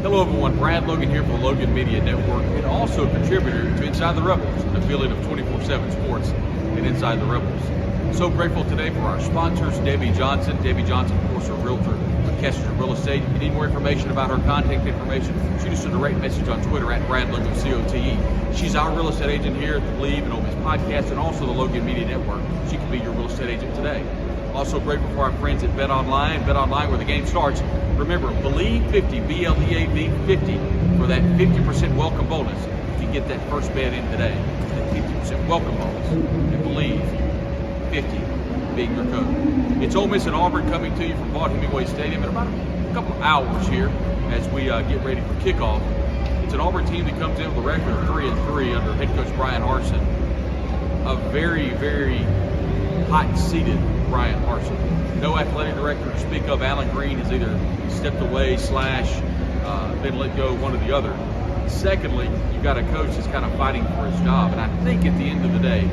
Hello everyone, Brad Logan here for the Logan Media Network and also a contributor to Inside the Rebels, an affiliate of 24/7 Sports and Inside the Rebels. So grateful today for our sponsors, Debbie Johnson. Debbie Johnson, of course, a realtor with Kester Real Estate. If you need more information about her contact information, shoot us a direct message on Twitter at Brad Logan COTE. She's our real estate agent here at the Believe in Ole Miss podcast and also the Logan Media Network. She can be your real estate agent today. Also grateful for our friends at Bet Online. Bet Online, where the game starts. Remember, Believe 50, BLEAV 50, for that 50% welcome bonus if you get that first bet in today. That 50% welcome bonus. And Believe 50 being your code. It's Ole Miss and Auburn coming to you from Vaught-Hemingway Stadium in about a couple of hours here as we get ready for kickoff. It's an Auburn team that comes in with a record of 3-3 under head coach Brian Harsin. A very, very hot-seated Brian Harsin. No athletic director to speak of. Alan Green has either stepped away / been let go, one or the other. Secondly, you've got a coach that's kind of fighting for his job, and I think at the end of the day,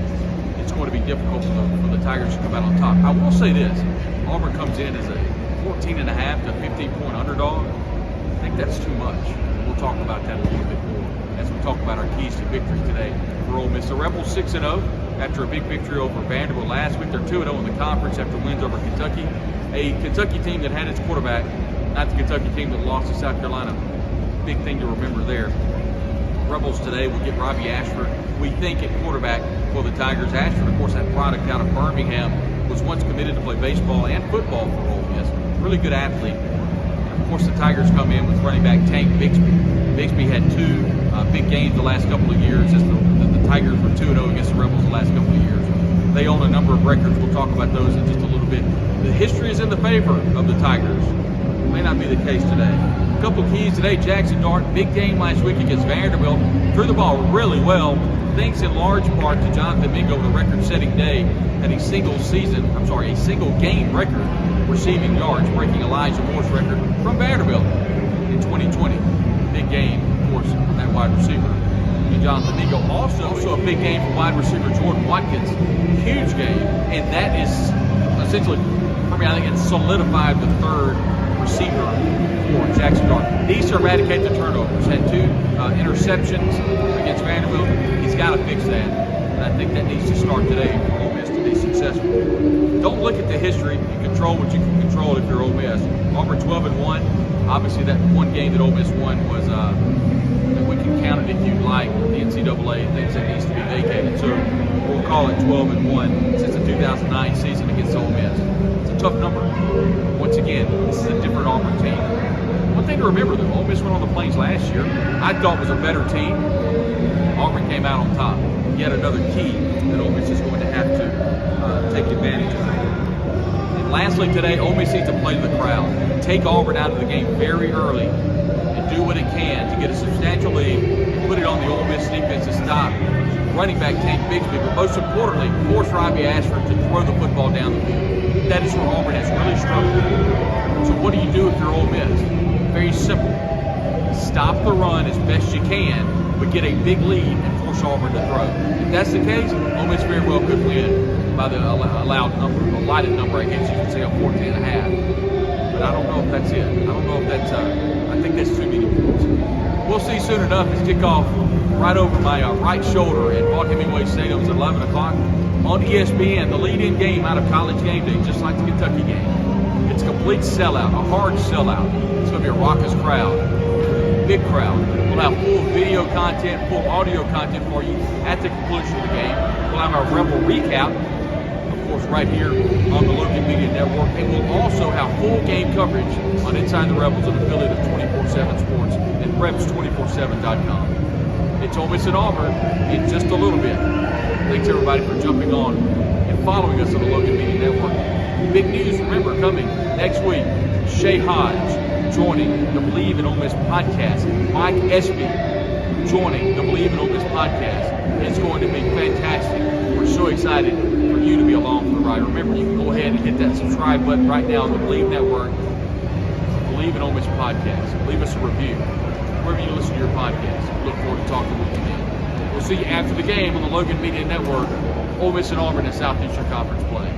it's going to be difficult for the Tigers to come out on top. I will say this, Auburn comes in as a 14.5 to 15-point underdog. I think that's too much. We'll talk about that a little bit more as we talk about our keys to victory today for Ole Miss. The Rebels 6-0 after a big victory over Vanderbilt last week. They're 2-0 in the conference after wins over Kentucky. A Kentucky team that had its quarterback, not the Kentucky team that lost to South Carolina. Big thing to remember there. Rebels today will get Robbie Ashford, we think, at quarterback for the Tigers. Ashford, of course, that product out of Birmingham, was once committed to play baseball and football for Ole Miss. Really good athlete. Of course, the Tigers come in with running back Tank Bixby. Bixby had two big games the last couple of years as the Tigers were 2-0 against the Rebels the last couple of years. They own a number of records. We'll talk about those in just a little bit. The history is in the favor of the Tigers. May not be the case today. A couple of keys today. Jackson Dart, big game last week against Vanderbilt. Threw the ball really well. Thanks in large part to Jonathan Mingo, the record-setting day, had a single game record receiving yards, breaking Elijah Moore's record from Vanderbilt in 2020. Big game, of course, from that wide receiver. And Jonathan Mingo also a big game for wide receiver Jordan Watkins. Huge game, and that is essentially, for me, I think it's solidified the third receiver for Jackson Dart. Needs to eradicate the turnovers. Had two interceptions against Vanderbilt. He's got to fix that. And I think that needs to start today for Ole Miss to be successful. Don't look at the history. You control what you can control if you're Ole Miss. Auburn 12-1. Obviously, that one game that Ole Miss won was, we can count it if you'd like, the NCAA thinks that needs to be vacated. So we'll call it 12-1 since the 2009 season against Ole Miss. It's a tough number. Once again, this is a different Auburn team. One thing to remember, though, Ole Miss went on the Plains last year. I thought was a better team. Auburn came out on top. Yet another key that Ole Miss is going to have to take advantage of. And lastly today, Ole Miss needs to play to the crowd. Take Auburn out of the game very early and do what it can to get a substantial lead and put it on the Ole Miss defense to stop running back Tank Bixby, but most importantly, force Robbie Ashford to throw the football down the field. That is where Auburn has really struggled. So what do you do if you're Ole Miss? Very simple. Stop the run as best you can, but get a big lead and force Auburn to throw. If that's the case, Ole Miss very well could win by the allowed number, the allotted number, I guess you could say, of 14.5. But I don't know if that's it. I don't know if that's, I think that's too many points. We'll see soon enough as kickoff right over my right shoulder at Vaught-Hemingway Stadium at 11 o'clock on ESPN, the lead-in game out of College Game Day, just like the Kentucky game. It's a complete sellout, a hard sellout. It's going to be a raucous crowd, big crowd. We'll have full video content, full audio content for you at the conclusion of the game. We'll have our Rebel recap, of course, right here on the Logan Media Network. And we'll also have full game coverage on Inside the Rebels, an affiliate of 24/7 Sports and Rebs247.com. It's Ole Miss and Auburn in just a little bit. Thanks, everybody, for jumping on and following us on the Logan Media Network. Big news, remember, coming next week. Shay Hodge joining the Believe in Ole Miss podcast. Mike Espy joining the Believe in Ole Miss podcast. It's going to be fantastic. We're so excited for you to be along for the ride. Remember, you can go ahead and hit that subscribe button right now on the Believe Network. Believe in Ole Miss podcast. Leave us a review wherever you listen to your podcast. We look forward to talking with you then. We'll see you after the game on the Logan Media Network. Ole Miss and Auburn in Southeastern Conference play.